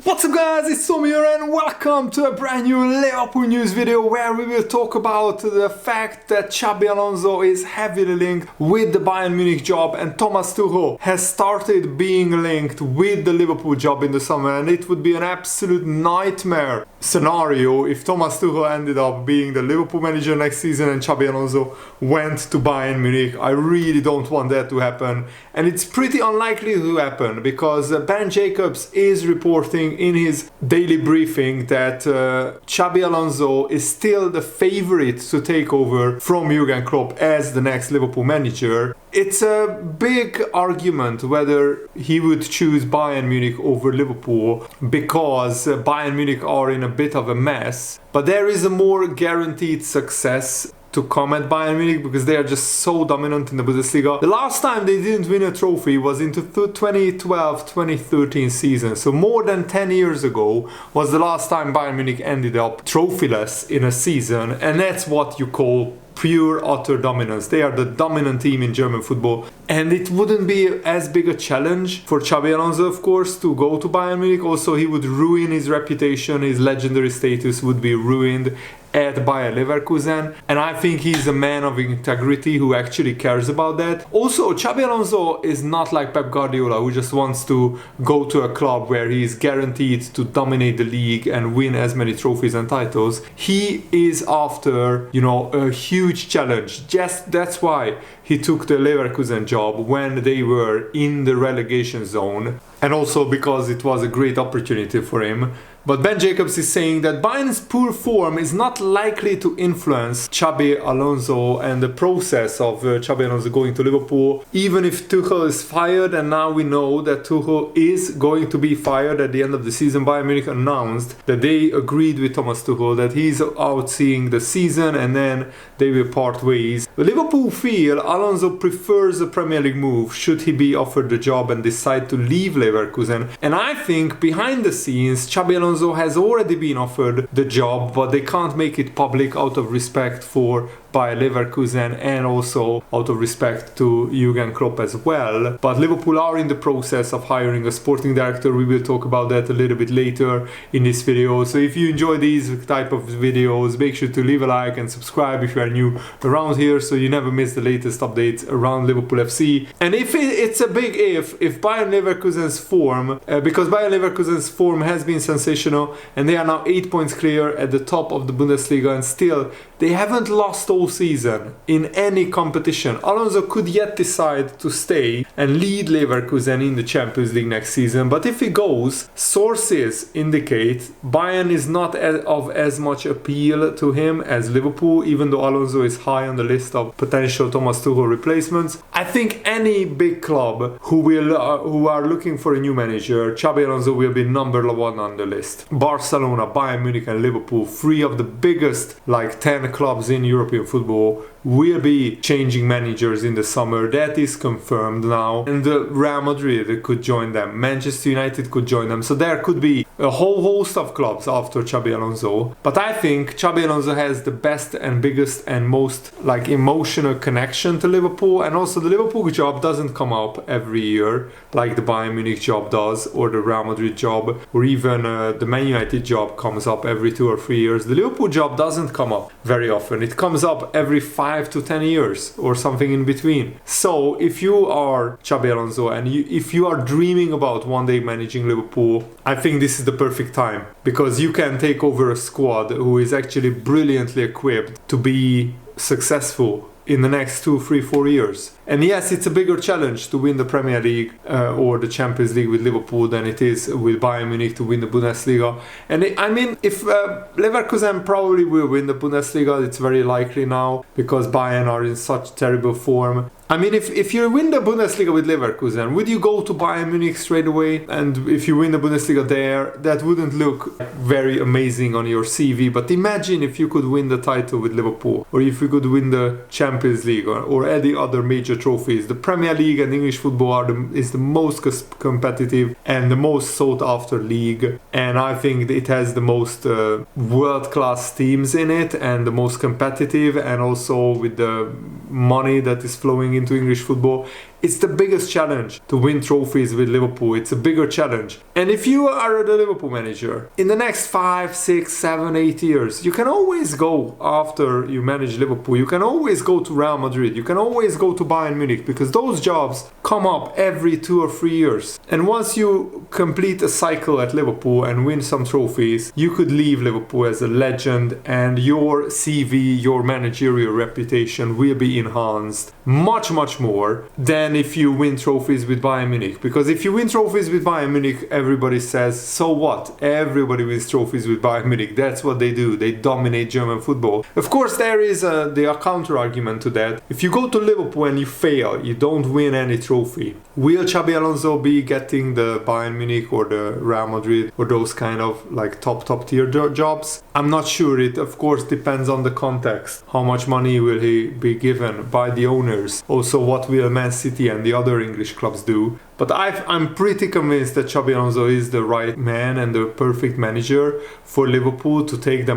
What's up guys, it's Tom here and welcome to a brand new Liverpool news video where we will talk about the fact that Xabi Alonso is heavily linked with the Bayern Munich job and Thomas Tuchel has started being linked with the Liverpool job in the summer, and it would be an absolute nightmare scenario if Thomas Tuchel ended up being the Liverpool manager next season and Xabi Alonso went to Bayern Munich. I really don't want that to happen, and it's pretty unlikely to happen because Ben Jacobs is reporting in his daily briefing that Xabi Alonso is still the favorite to take over from Jurgen Klopp as the next Liverpool manager. It's a big argument whether he would choose Bayern Munich over Liverpool because Bayern Munich are in a bit of a mess, but there is a more guaranteed success to come at Bayern Munich because they are just so dominant in the Bundesliga. The last time they didn't win a trophy was into 2012-2013 season, so more than 10 years ago was the last time Bayern Munich ended up trophyless in a season, and that's what you call pure utter dominance. They are the dominant team in German football, and it wouldn't be as big a challenge for Xabi Alonso, of course, to go to Bayern Munich. Also, he would ruin his reputation, his legendary status would be ruined at Bayer Leverkusen, and I think he's a man of integrity who actually cares about that. Also, Xabi Alonso is not like Pep Guardiola, who just wants to go to a club where he is guaranteed to dominate the league and win as many trophies and titles. He is after, a huge challenge. Just that's why he took the Leverkusen job when they were in the relegation zone, and also because it was a great opportunity for him. But Ben Jacobs is saying that Bayern's poor form is not likely to influence Xabi Alonso and the process of Xabi Alonso going to Liverpool, even if Tuchel is fired. And now we know that Tuchel is going to be fired at the end of the season. Bayern Munich announced that they agreed with Thomas Tuchel that he's out seeing the season and then they will part ways. But Liverpool feel Alonso prefers a Premier League move should he be offered the job and decide to leave Leverkusen. And I think behind the scenes, Xabi Alonso has already been offered the job, but they can't make it public out of respect for Bayer Leverkusen and also out of respect to Jurgen Klopp as well. But Liverpool are in the process of hiring a sporting director. We will talk about that a little bit later in this video. So if you enjoy these type of videos, make sure to leave a like and subscribe if you are new around here so you never miss the latest updates around Liverpool FC. And it's a big if Bayer Leverkusen's form, because Bayer Leverkusen's form has been sensational and they are now 8 points clear at the top of the Bundesliga, and still they haven't lost all season in any competition. Alonso could yet decide to stay and lead Leverkusen in the Champions League next season, but if he goes, sources indicate Bayern is not of as much appeal to him as Liverpool, even though Alonso is high on the list of potential Thomas Tuchel replacements. I think any big club who are looking for a new manager, Xabi Alonso will be number one on the list. Barcelona, Bayern Munich and Liverpool, three of the biggest 10 clubs in European football, will be changing managers in the summer. That is confirmed now. And Real Madrid could join them. Manchester United could join them. So there could be a whole host of clubs after Xabi Alonso. But I think Xabi Alonso has the best and biggest and most emotional connection to Liverpool. And also the Liverpool job doesn't come up every year like the Bayern Munich job does, or the Real Madrid job, or even the Man United job comes up every 2 or 3 years. The Liverpool job doesn't come up very often. It comes up every 5 to 10 years or something in between. So if you are Xabi Alonso and if you are dreaming about one day managing Liverpool, I think this is the perfect time, because you can take over a squad who is actually brilliantly equipped to be successful in the next 2, 3, 4 years. And yes, it's a bigger challenge to win the Premier League or the Champions League with Liverpool than it is with Bayern Munich to win the Bundesliga. And if Leverkusen probably will win the Bundesliga, it's very likely now because Bayern are in such terrible form. If you win the Bundesliga with Leverkusen, would you go to Bayern Munich straight away? And if you win the Bundesliga there, that wouldn't look very amazing on your CV. But imagine if you could win the title with Liverpool, or if you could win the Champions League or any other major trophies. The Premier League and English football is the most competitive and the most sought after league. And I think it has the most world-class teams in it and the most competitive, and also with the money that is flowing into English football, It's the biggest challenge to win trophies with Liverpool. It's a bigger challenge. And if you are the Liverpool manager, in the next 5, 6, 7, 8 years, you can always go after you manage Liverpool. You can always go to Real Madrid. You can always go to Bayern Munich, because those jobs come up every 2 or 3 years. And once you complete a cycle at Liverpool and win some trophies, you could leave Liverpool as a legend, and your CV, your managerial reputation will be enhanced much more than if you win trophies with Bayern Munich. Because if you win trophies with Bayern Munich, everybody says, so what? Everybody wins trophies with Bayern Munich. That's what they do. They dominate German football. Of course, there is the counter argument to that. If you go to Liverpool and you fail, you don't win any trophy, will Xabi Alonso be getting the Bayern Munich or the Real Madrid or those kind of like top tier jobs? I'm not sure. It of course depends on the context. How much money will he be given by the owners? Also, what will Man City and the other English clubs do? But I'm pretty convinced that Xabi Alonso is the right man and the perfect manager for Liverpool to take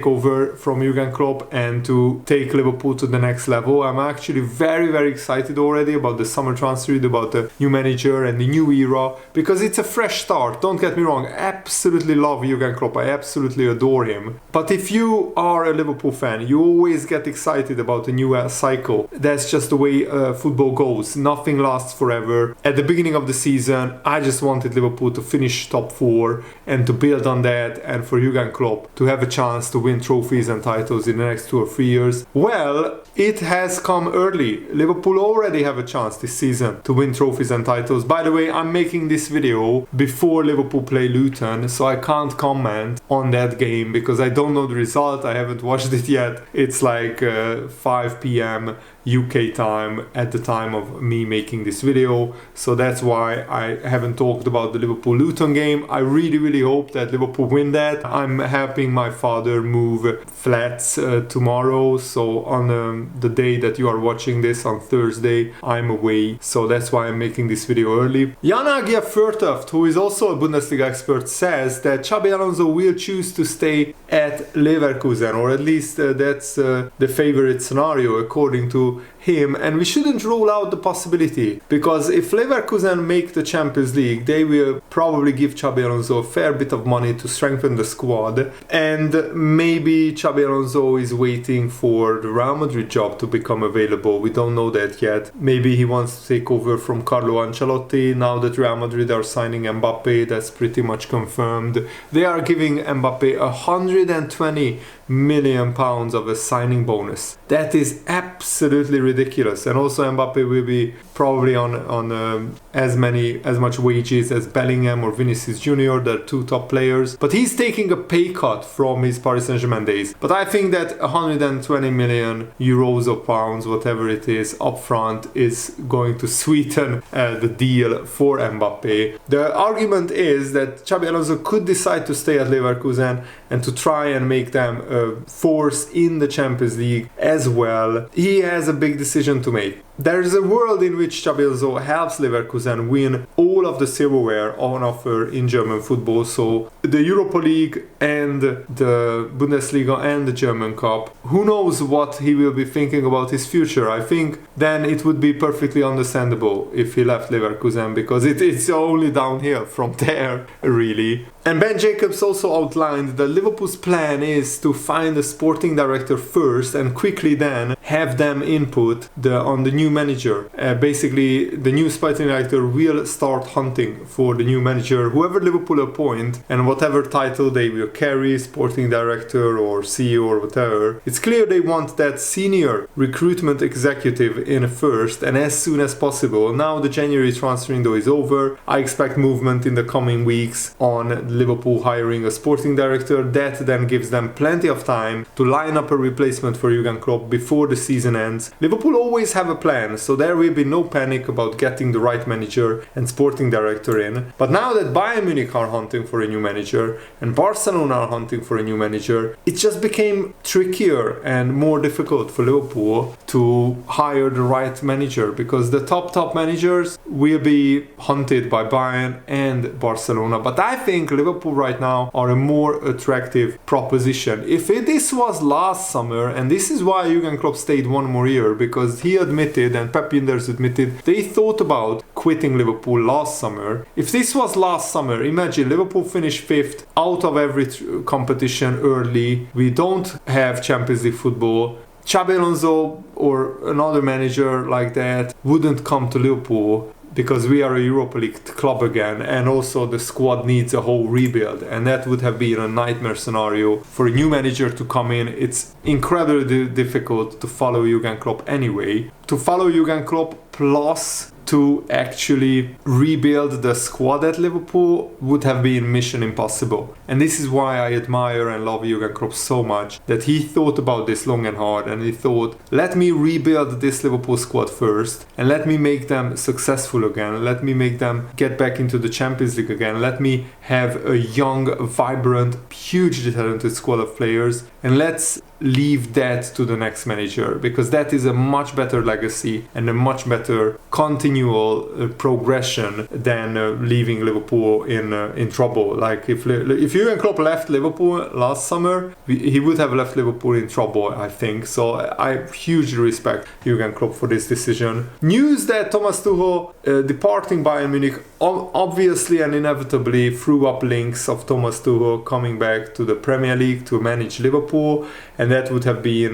over from Jurgen Klopp and to take Liverpool to the next level. I'm actually very excited already about the summer transfer, about the new manager and the new era, because it's a fresh start. Don't get me wrong, I absolutely love Jurgen Klopp. I absolutely adore him. But if you are a Liverpool fan, you always get excited about a new cycle. That's just the way football goes. Nothing lasts forever. At the beginning of the season, I just wanted Liverpool to finish top 4 and to build on that, and for Jurgen Klopp to have a chance to win trophies and titles in the next 2 or 3 years. Well, it has come early. Liverpool already have a chance this season to win trophies and titles. By the way, I'm making this video before Liverpool play Luton, so I can't comment on that game because I don't know the result. I haven't watched it yet. It's like 5 p.m. UK time at the time of me making this video, so that's why I haven't talked about the Liverpool-Luton game. I really hope that Liverpool win that. I'm helping my father move flats tomorrow, so on the day that you are watching this, on Thursday, I'm away, so that's why I'm making this video early. Jan-Agia Furtoft, who is also a Bundesliga expert, says that Xabi Alonso will choose to stay at Leverkusen, or at least that's the favorite scenario according to him, and we shouldn't rule out the possibility, because if Leverkusen make the Champions League, they will probably give Xabi Alonso a fair bit of money to strengthen the squad, and maybe Xabi Alonso is waiting for the Real Madrid job to become available. We don't know that yet. Maybe he wants to take over from Carlo Ancelotti. Now that Real Madrid are signing Mbappe, that's pretty much confirmed. They are giving Mbappe 120 million pounds of a signing bonus. That is absolutely ridiculous. And also Mbappe will be probably on as much wages as Bellingham or Vinicius Junior, the 2 top players. But he's taking a pay cut from his Paris Saint-Germain days. But I think that 120 million euros or pounds, whatever it is, upfront is going to sweeten the deal for Mbappe. The argument is that Xabi Alonso could decide to stay at Leverkusen and to try and make them a force in the Champions League as well. He has a big decision to make. There is a world in which Xabi Alonso helps Leverkusen win all of the silverware on offer in German football, so the Europa League and the Bundesliga and the German Cup. Who knows what he will be thinking about his future? I think then it would be perfectly understandable if he left Leverkusen, because it's only downhill from there, really. And Ben Jacobs also outlined that Liverpool's plan is to find a sporting director first and quickly then have them input on the new manager. Basically, the new sporting director will start hunting for the new manager, whoever Liverpool appoint, and whatever title they will carry, sporting director or CEO or whatever. It's clear they want that senior recruitment executive in first and as soon as possible. Now the January transfer window is over. I expect movement in the coming weeks on Liverpool hiring a sporting director. That then gives them plenty of time to line up a replacement for Jurgen Klopp before the season ends. Liverpool always have a plan, so there will be no panic about getting the right manager and sporting director in. But now that Bayern Munich are hunting for a new manager and Barcelona are hunting for a new manager, it just became trickier and more difficult for Liverpool to hire the right manager, because the top managers will be hunted by Bayern and Barcelona. But I think Liverpool right now are a more attractive proposition. If this was last summer, and this is why Jurgen Klopp stayed one more year, because he admitted admitted, and Pep Linders admitted, they thought about quitting Liverpool last summer. If this was last summer, imagine Liverpool finished 5th out of every competition early. We don't have Champions League football. Xabi Alonso or another manager like that wouldn't come to Liverpool because we are a Europa League club again, and also the squad needs a whole rebuild, and that would have been a nightmare scenario for a new manager to come in. It's incredibly difficult to follow Jurgen Klopp anyway. To follow Jurgen Klopp plus to actually rebuild the squad at Liverpool would have been mission impossible. And this is why I admire and love Jurgen Klopp so much, that he thought about this long and hard, and he thought, let me rebuild this Liverpool squad first, and let me make them successful again, let me make them get back into the Champions League again, let me have a young, vibrant, hugely talented squad of players, and let's leave that to the next manager, because that is a much better legacy and a much better continual progression than leaving Liverpool in trouble. Like if Jurgen Klopp left Liverpool last summer, he would have left Liverpool in trouble, I think. So I hugely respect Jurgen Klopp for this decision. News that Thomas Tuchel departing Bayern Munich obviously and inevitably threw up links of Thomas Tuchel coming back to the Premier League to manage Liverpool, and that would be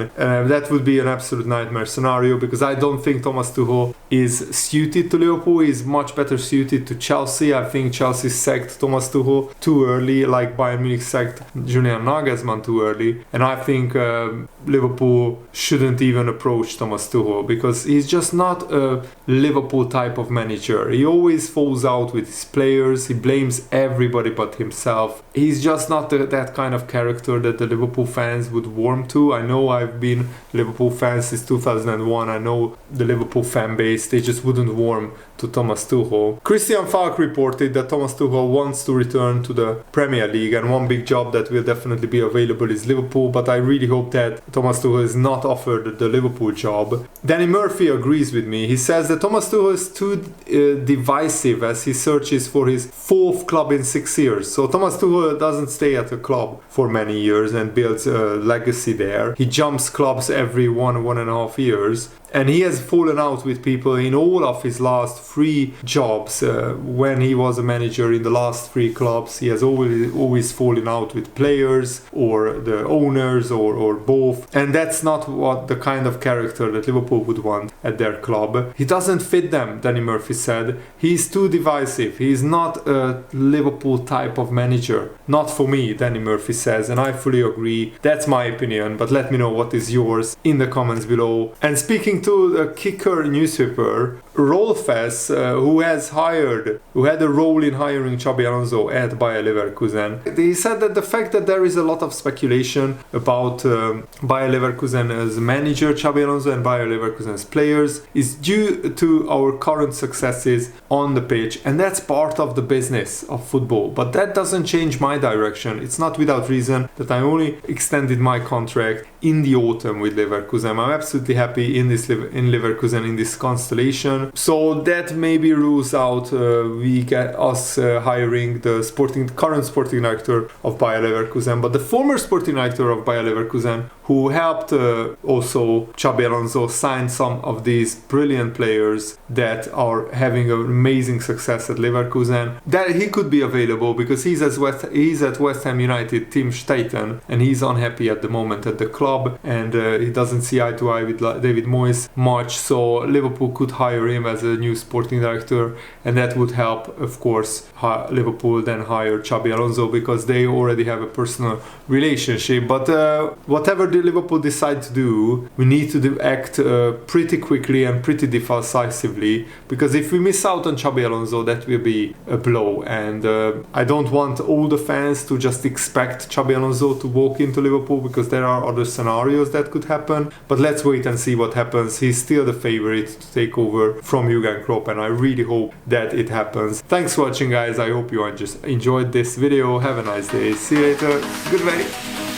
an absolute nightmare scenario, because I don't think Thomas Tuchel is suited to Liverpool. He's much better suited to Chelsea. I think Chelsea sacked Thomas Tuchel too early, like Bayern Munich sacked Julian Nagelsmann too early, and I think Liverpool shouldn't even approach Thomas Tuchel, because he's just not a Liverpool type of manager. He always falls out with his players, he blames everybody but himself. He's just not that kind of character that the Liverpool fans would warm to. I know I've been Liverpool fans since 2001. I know the Liverpool fan base, they just wouldn't warm to Thomas Tuchel. Christian Falk reported that Thomas Tuchel wants to return to the Premier League, and one big job that will definitely be available is Liverpool, but I really hope that Thomas Tuchel is not offered the Liverpool job. Danny Murphy agrees with me. He says that Thomas Tuchel is too divisive as he searches for his 4th club in 6 years. So Thomas Tuchel doesn't stay at a club for many years and builds a legacy there. He jumps clubs every 1.5 years. And he has fallen out with people in all of his last 3 jobs. When he was a manager in the last 3 clubs, he has always fallen out with players or the owners or both. And that's not what the kind of character that Liverpool would want at their club. He doesn't fit them, Danny Murphy said. He's too divisive. He's not a Liverpool type of manager. Not for me, Danny Murphy says, and I fully agree. That's my opinion, but let me know what is yours in the comments below. And speaking to the Kicker newspaper, Rolfes, who had a role in hiring Xabi Alonso at Bayer Leverkusen, he said that the fact that there is a lot of speculation about Bayer Leverkusen as manager Xabi Alonso and Bayer Leverkusen's players is due to our current successes on the pitch, and that's part of the business of football. But that doesn't change my direction. It's not without reason that I only extended my contract in the autumn with Leverkusen. I'm absolutely happy in Leverkusen in this constellation. So that maybe rules out we get us hiring the current sporting director of Bayer Leverkusen, but the former sporting director of Bayer Leverkusen, who helped also Xabi Alonso sign some of these brilliant players that are having an amazing success at Leverkusen, that he could be available, because he's at West Ham United, Team Staten, and he's unhappy at the moment at the club, and he doesn't see eye to eye with David Moyes much, so Liverpool could hire him as a new sporting director, and that would help, of course, Liverpool then hire Xabi Alonso, because they already have a personal relationship. But whatever the Liverpool decide to do, we need to act pretty quickly and pretty decisively, because if we miss out on Xabi Alonso, that will be a blow, and I don't want all the fans to just expect Xabi Alonso to walk into Liverpool, because there are other scenarios that could happen. But let's wait and see what happens. He's still the favorite to take over from Jurgen Klopp, and I really hope that it happens. Thanks for watching, guys. I hope you enjoyed this video. Have a nice day. See you later. Goodbye.